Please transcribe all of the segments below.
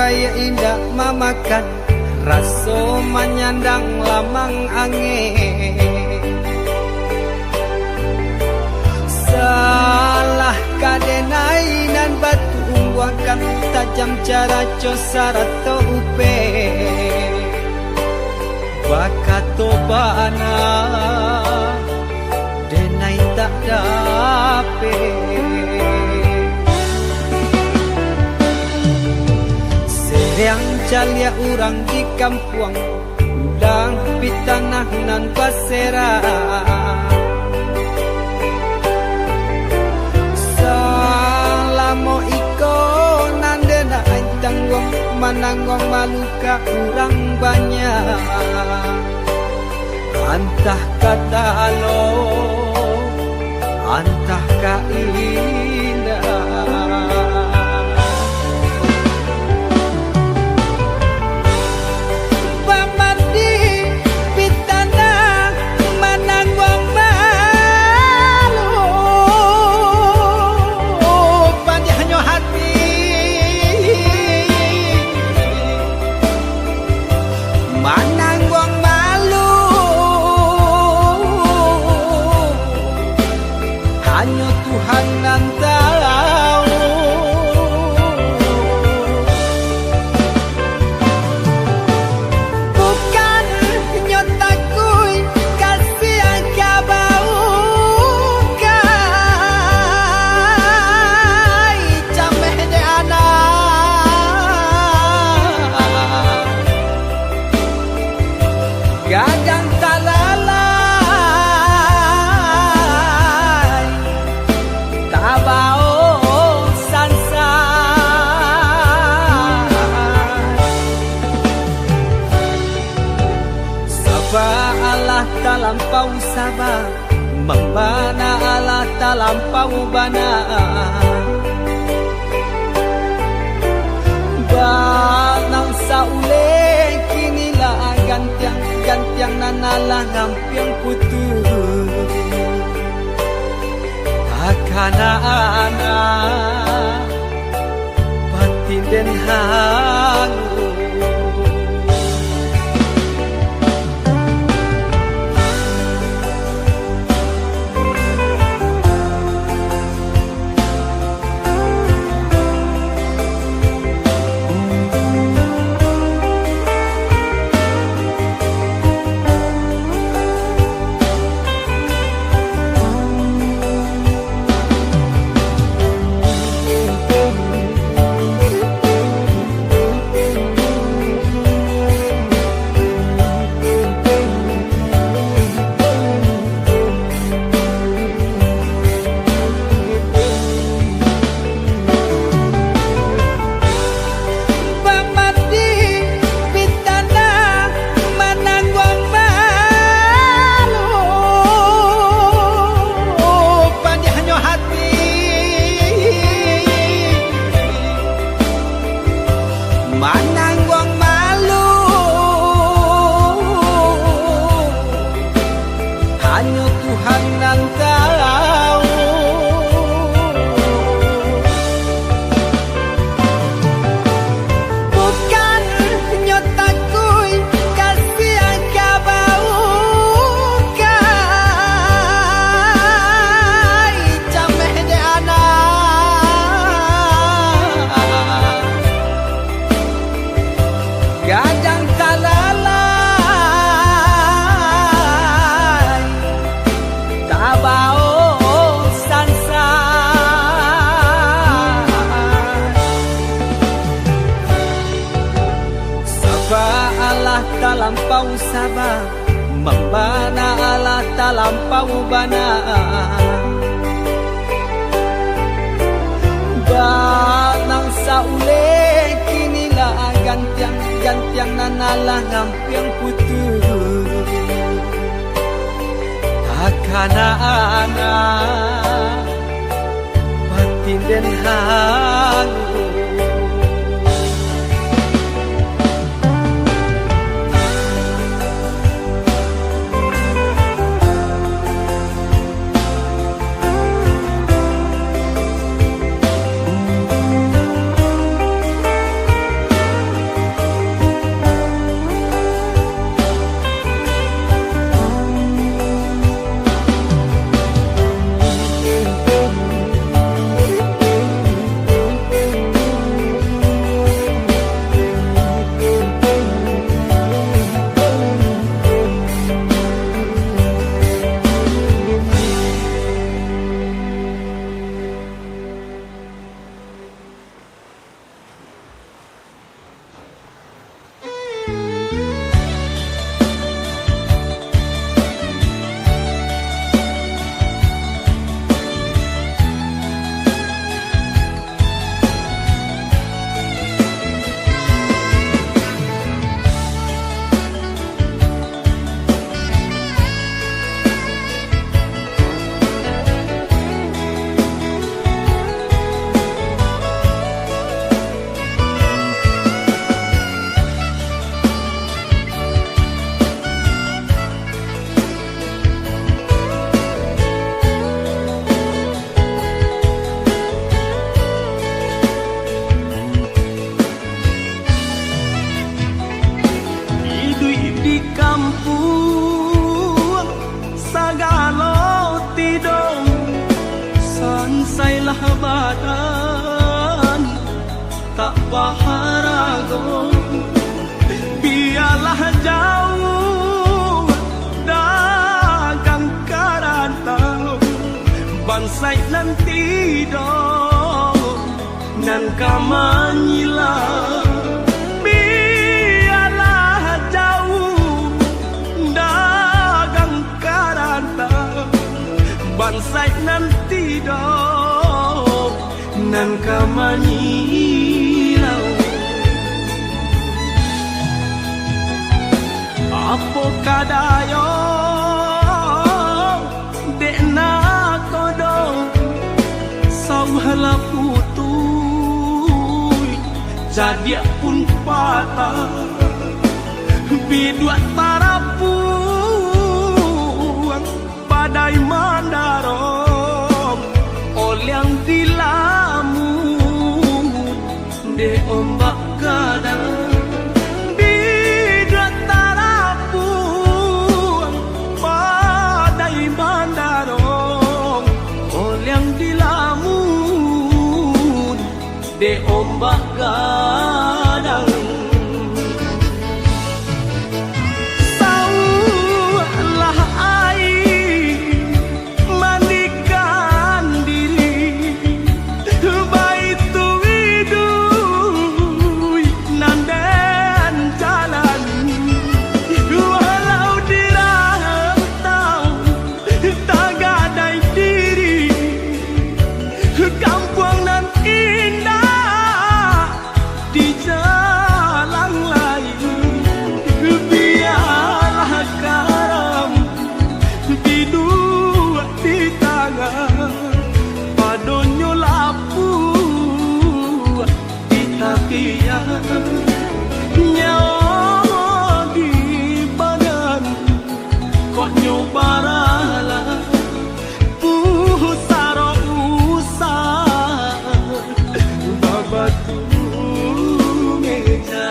bayi indah mamakan raso menyandang lamang angin. Salah kadenainan batu umbuakan tajam cara cosara to upe bakato bana denai tak dape. Yang calia urang di kampung udang pitanah nan pasera salamo iko nandena tanggong mananggong maluka urang banyak antah kata alo antah ka indah. Hanya Tuhan yang tahu. Bukan nyotaku kasih yang kabau kai cameh de anak gadang talala Allah talampau sabar membana Allah talampau bana banang saule kinilah gantiang nanalah ngampiang putus takana anak batin den hangu. Mananggong malu hanya Tuhan yang tahu. Bukan nyotaku kasih yang kabau kai cameh de anak gadang talalay tabao sansa saba Allah talampau sabar membana Allah talampau bana banang saule kinilah gantiang nanalah ngampiang putus takana anak batin den hangu. badan tak baharago, biarlah jauh dagang karantau bansai nanti dong nan kamanyila. Biarlah jauh dagang karantau bansai nanti dong nan kamanyilau. Apo kadayo dekna kodong sauhala putuy jadi pun patah bidua tarapuang badai mandarong olyang dilamun de ombak kadang. Bidua tarapuang badai mandarong olyang dilamun de ombak kadang. Saulah air mandikan diri baitu widui nandan jalan walau dirantau tak gadai diri kampung nan indah di jalan lain. Biarlah karam di dua di tangan padonyo lapu di takian nyawa di badan kok nyobarala pusaro usah babatu meja.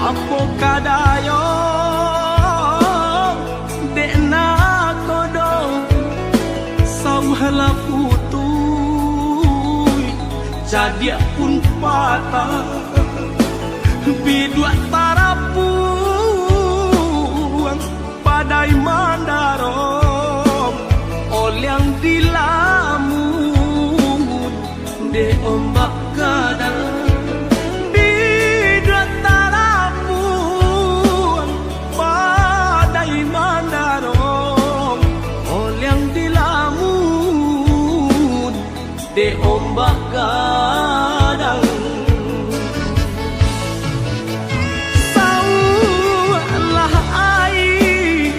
Apo kadayo dekna kodong sauhala putuy jadi pun patah bidua tarapuang badai mandarong olyang dilamun de ombak kadang. De ombak kadang saulah air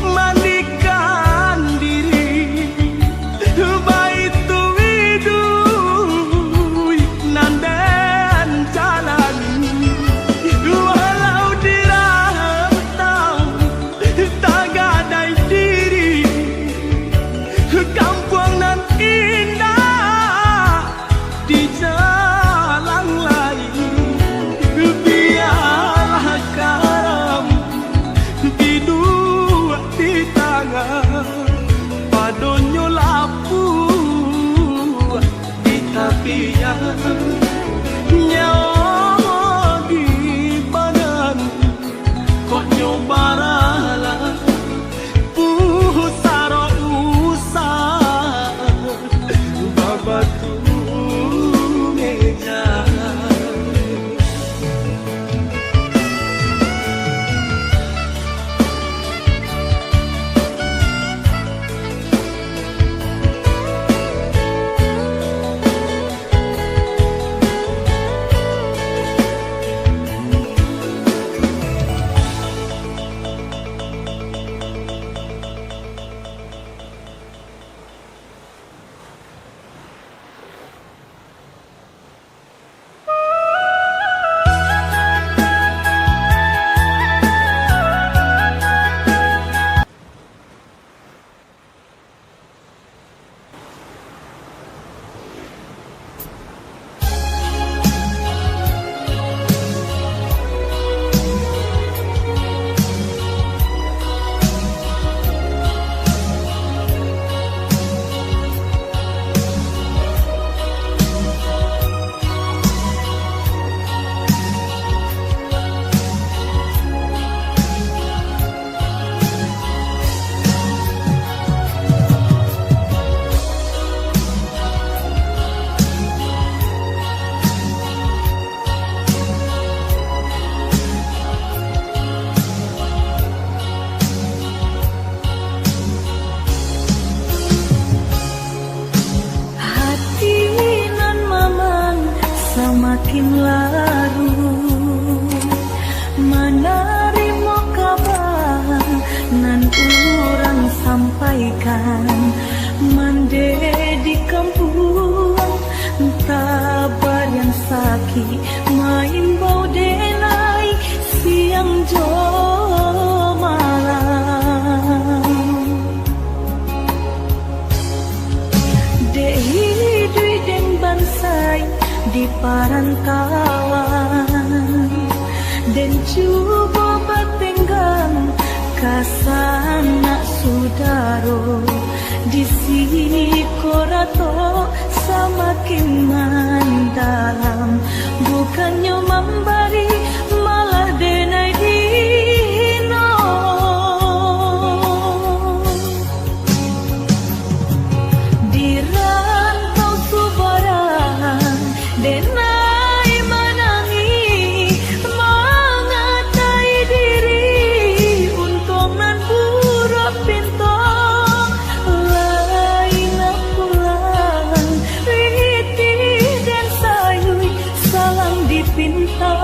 mandikan diri main larut menerima kabar nan urang sampaikan mande di kampung tabar yang sakit main bau denai siang jo malam dehi dui den bansai di parantauan dan coba batenggang kasana sudaro di sini korato semakin mendalam bukannya memberi malah denai dino di rantau subaran denai menangi mengatai diri untung nan buruk pintu lain pulang riti dan sayui salang dipinta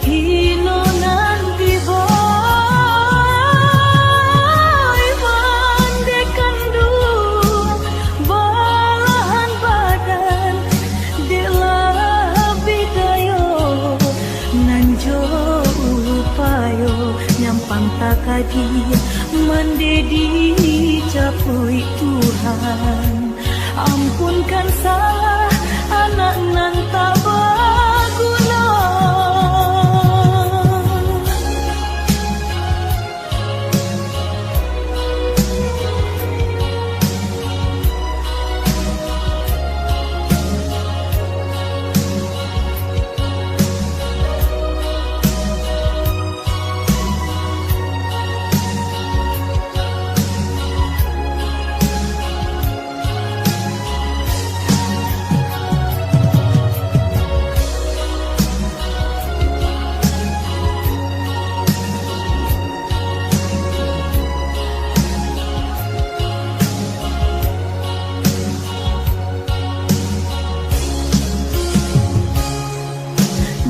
hino nanti boy mandekan dua balahan badan delah bidayo nanjo upayo nyampang takadi mendedi capui Tuhan ampunkan salah anak nan tak berguna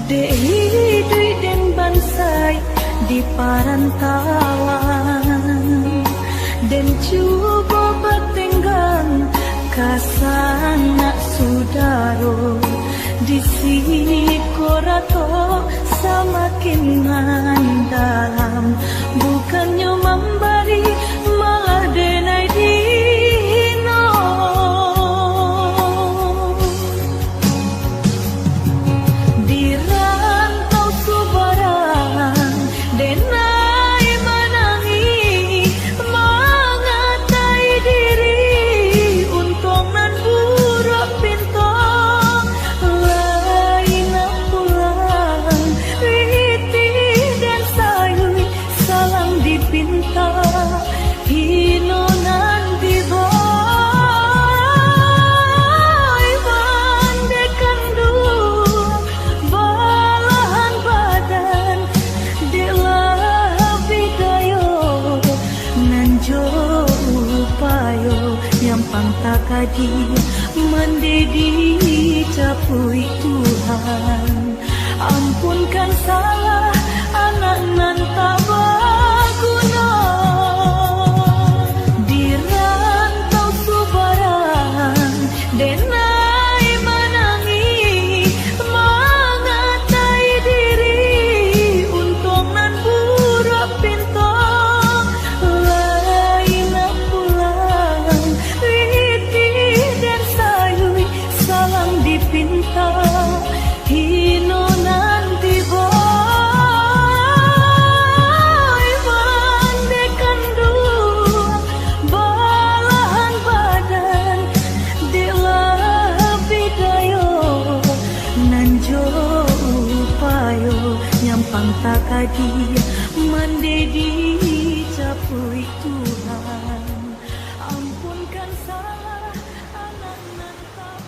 Dehi dui den bansai di parantauan dan coba batenggang kasana sudaro di sini korato semakin mendalam bukannya memberi malah denai dino di rantau subaran denai menangi mengatai diri untung nan buruk pintu lain pulang riti dan sayui salang dipinta hino nanti boy mandekan dua balahan badan delah bidayo nanjo upayo nyampang takadi mendedi capui Tuhan ampunkan salah anak nan tak berguna di rantau subaran denai menangi mengatai diri untung nan buruk pintu lain pulang riti dan sayui salang dipinta hino nanti boy mandekan dua balahan badan delah bidayo nanjo upayo nyampang takadi mendedi capui Tuhan ampunkan salah anak nan tak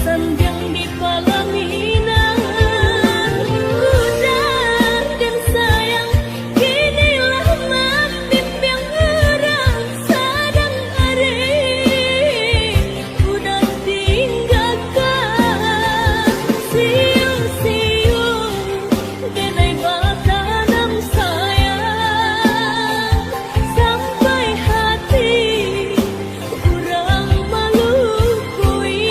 sanjang di pelaminan. Udah dan sayang, kinilah nasib yang sedang ada. Udah tinggalkan siung-siung denai batanam sayang, sampai hati kurang melukui.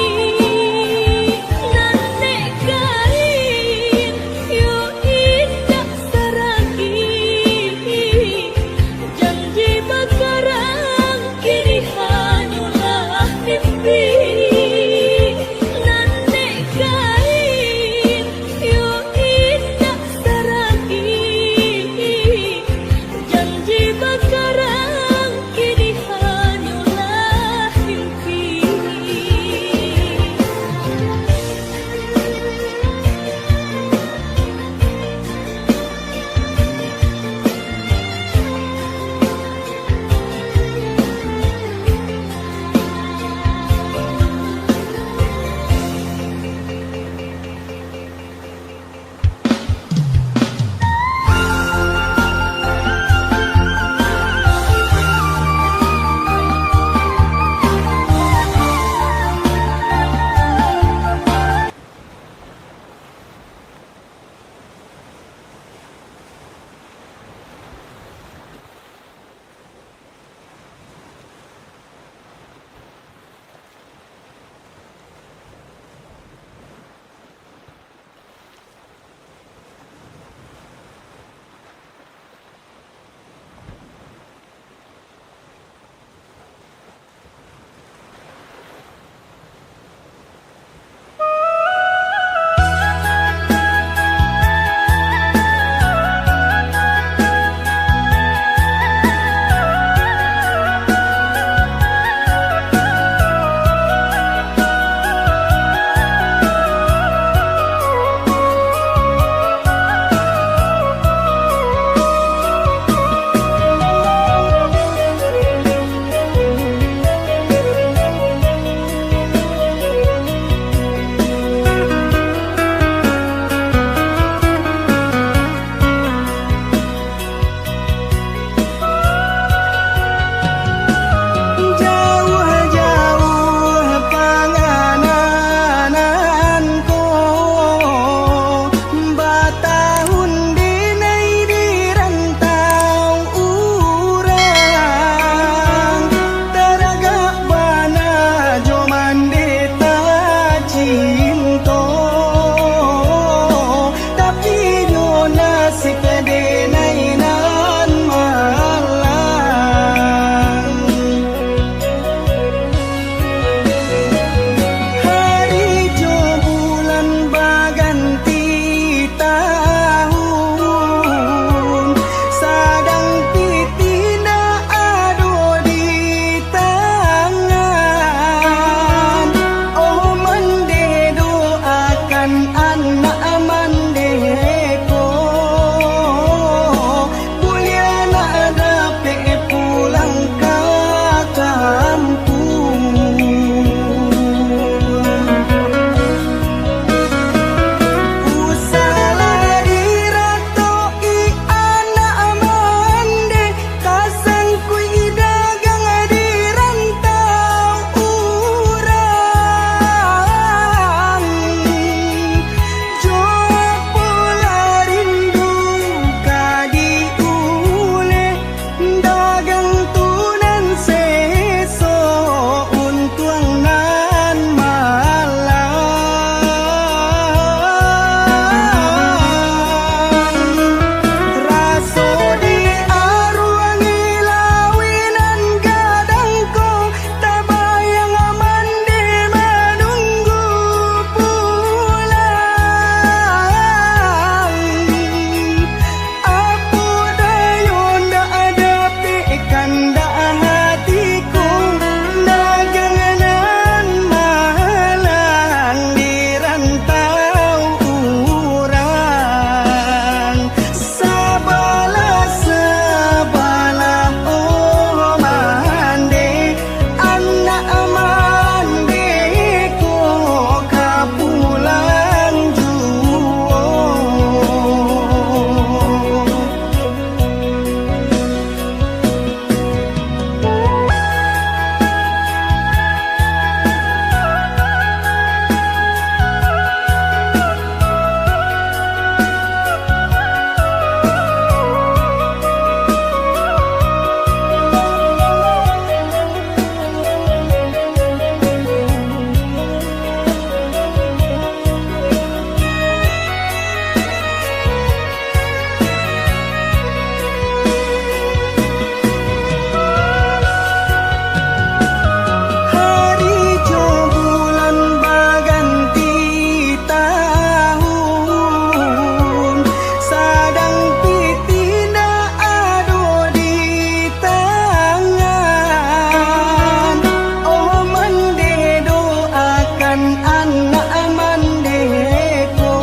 anak mandeko,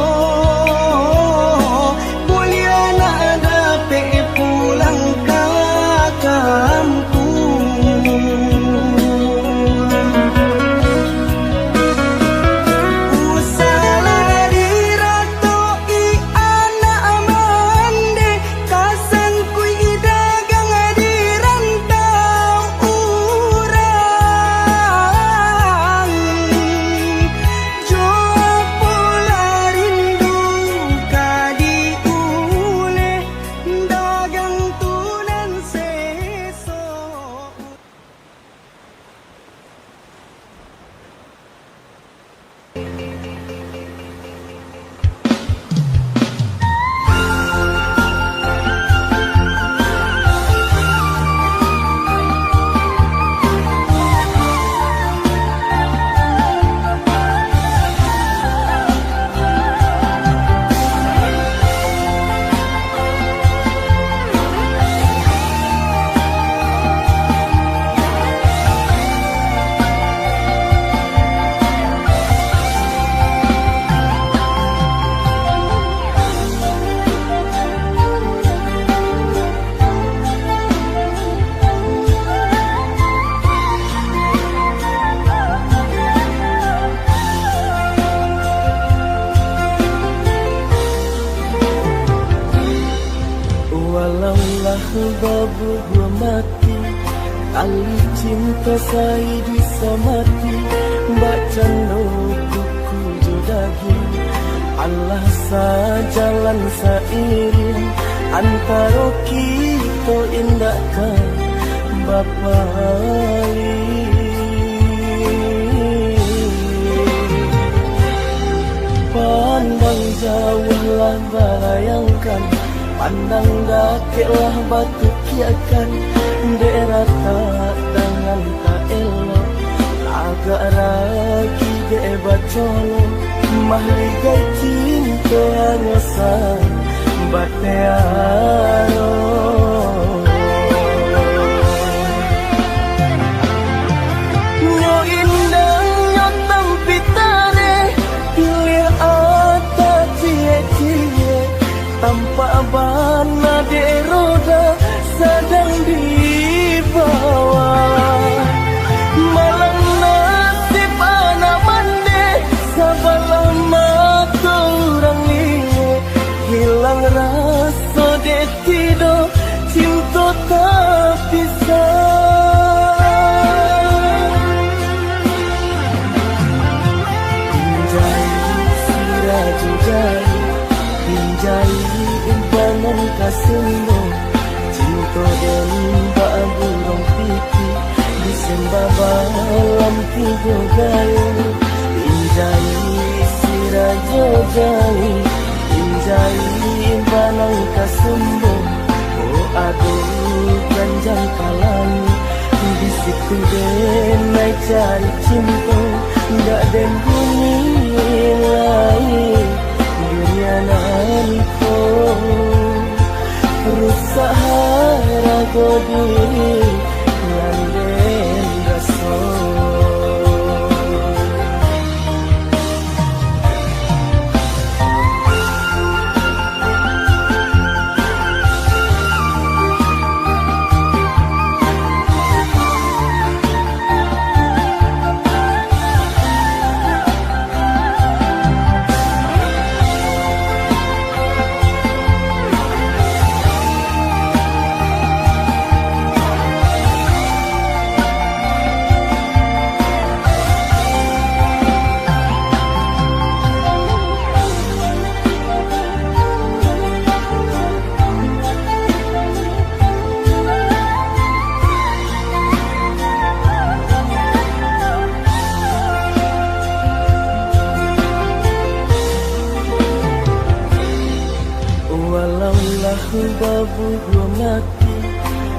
boleh anak dapat pulang ke kampung. Usalah diratoi anak mande, kasan kui dagang di rantau urang. Joa pola rindu kadi ule, dagang tunan sesok. Walaulah babu gua mati, tali cinta saya bisa mati. Baca buku jodagi, Allah sajalan seiring antara kita indahkan Bapa Ali. Pandang jauhlah bayangkan, pandang dakiklah batu kiakan. Daerah tak dengan tak elok, agak ragi debat colo. Mahligai cinta hanya sang batearo. Nyo indang nyo tampitane, pilih ata cie-cie. Tanpa bana de roda sedang dibawa. Malang nasib anak mande, sabalah mata orang liye. Hilang rasa de tido, cinta tak bisa. Pinjai siraju jari, pinjai bangun kasendo, cinta dan burung pipi disembah balam tiga gayo. Pinjai sirajo jali, pinjai bangun kasendo. Oh aduh panjang kalami, bisiku den naik cari cinta, ndak den bunyi lain. Dunia nanko rusak harago diri landen raso. Babu gua mati,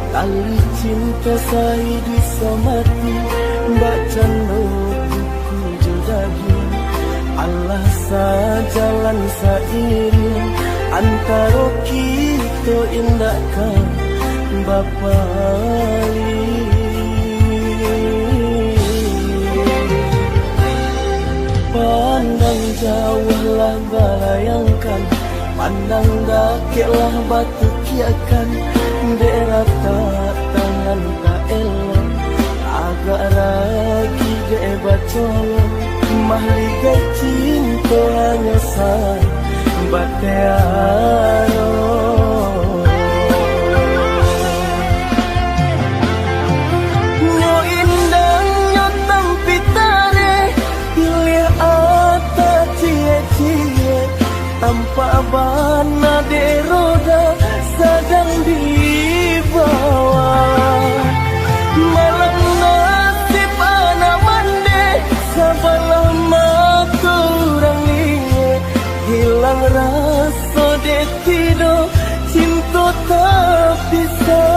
tali cinta saya bisa mati. Baca buku jodagi, Allah sajalan seiring antara kita indahkan Bapa Ali. pandang jauhlah bayangkan, pandang dakiklah batu kiakan, dek tak tangan tak elok, agak ragi dek bacolong, mahligai cinta hanya san bateano. Tanpa bana de roda sedang dibawa, malam nasib anak mande sabalah mata orang ini, hilang rasa de tido cinta tak bisa.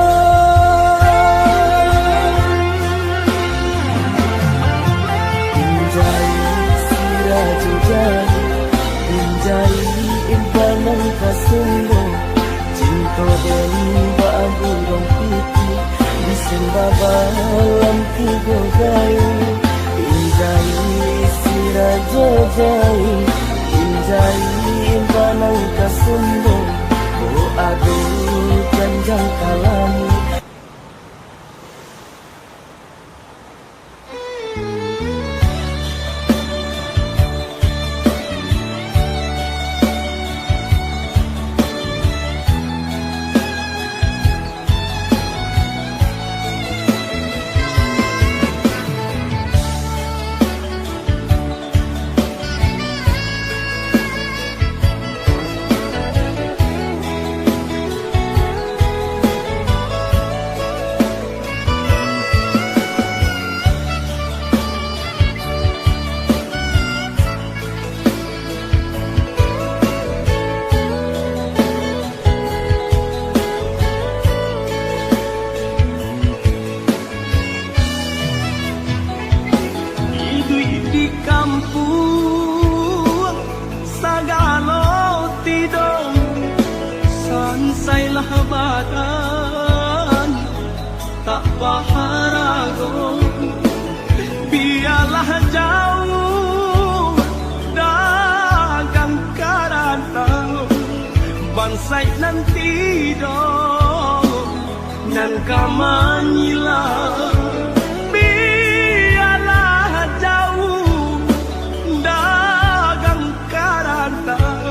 Injai siraju jari, injai impanan kasumbo, cinta dan babu rong putih disembah dalam tiga gayu. Injai siraja jai, injai impanan kasumbo, oh aduh janjang kalamu. Badan tak baharago, biarlah jauh dagang karantau, bansai nanti dong nan kamanyila. Biarlah jauh dagang karantau,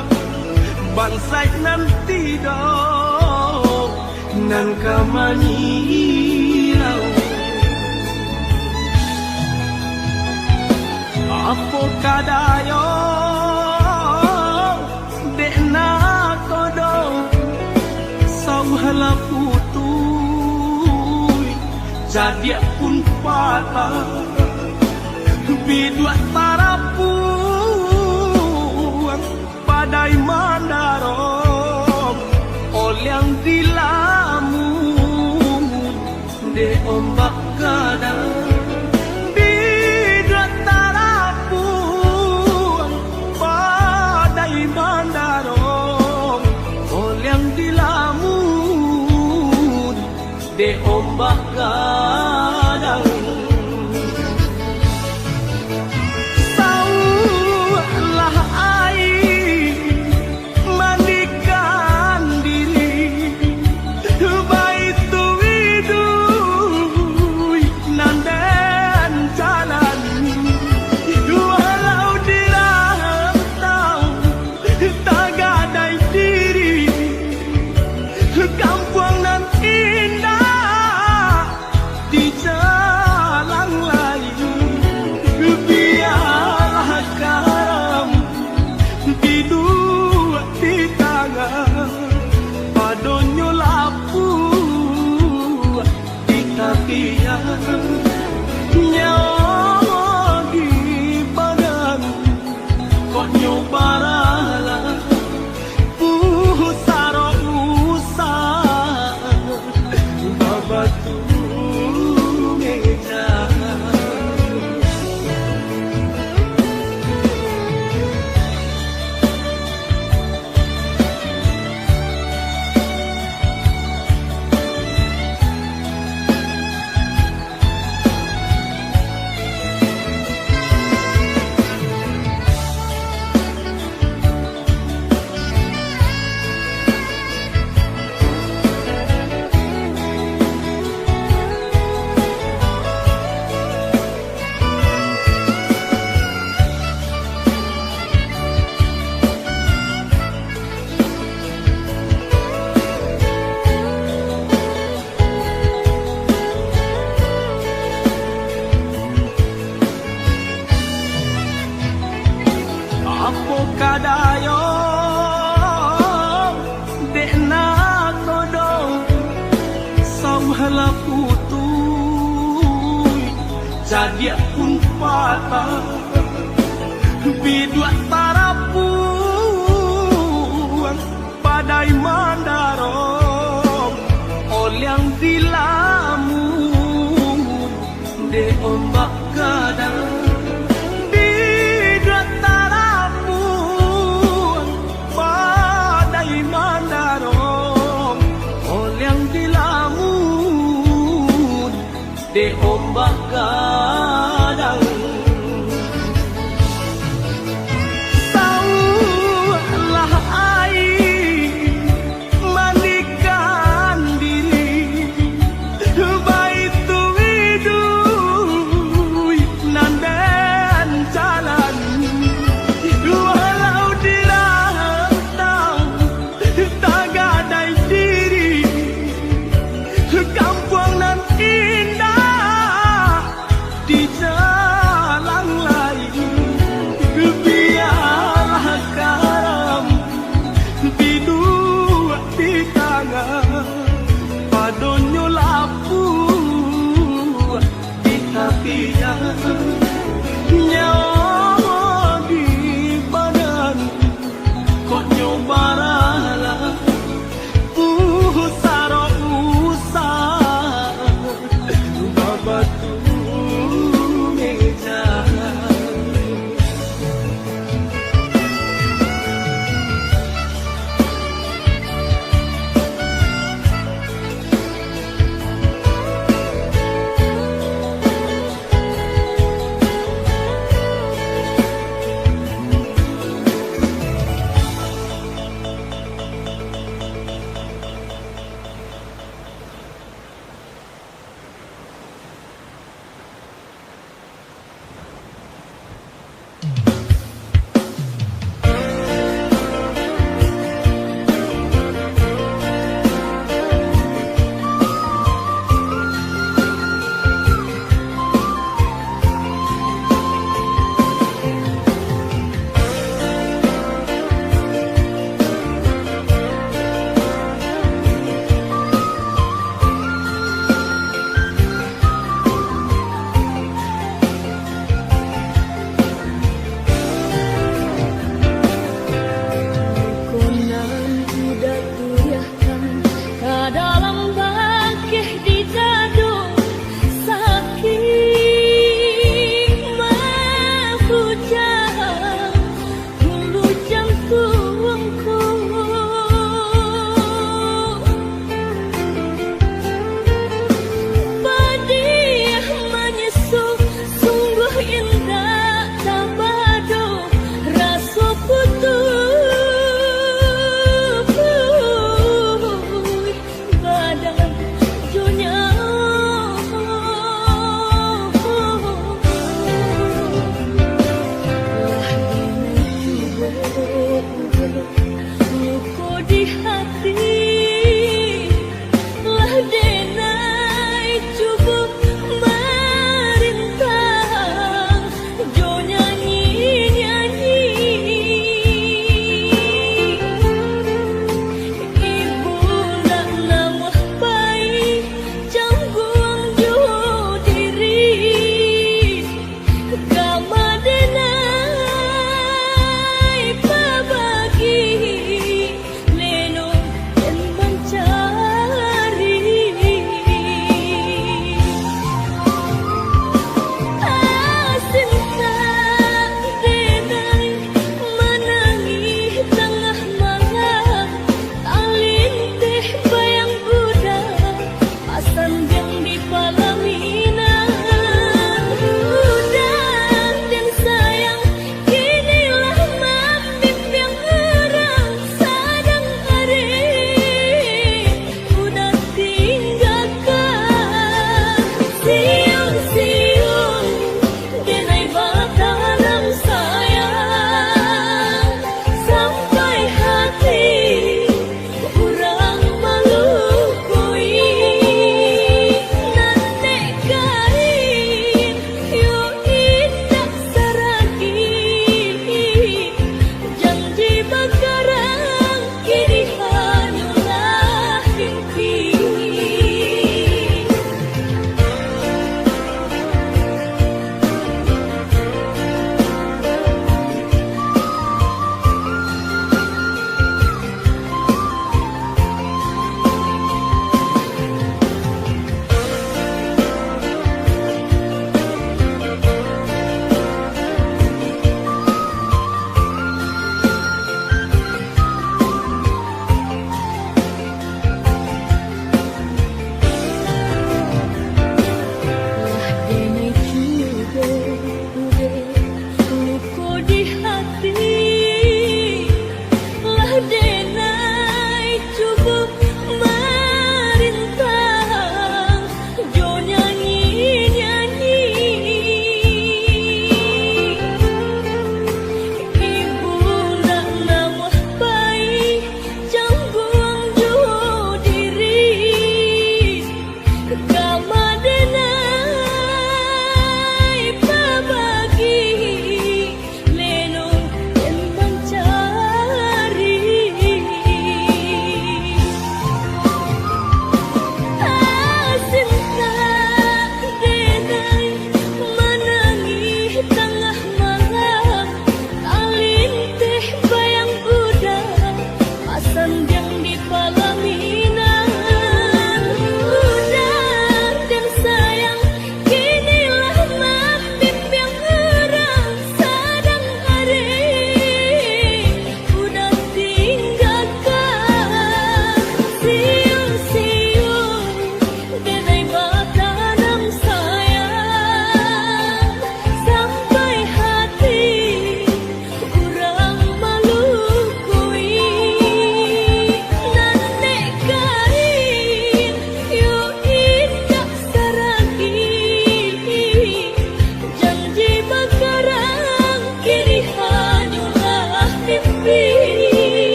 bansai nanti dong nan kamanilau. Apa kadayo dek nak kodong sauhala putui jadi pun patah bidua tarapuang padai mandarong olyang dilamun de ombak kadang bidua tarapuang padai mandarong olyang dilamun de ombak kadang. kadayong de na kodong sau halaputuy jadi pun patah bidua tar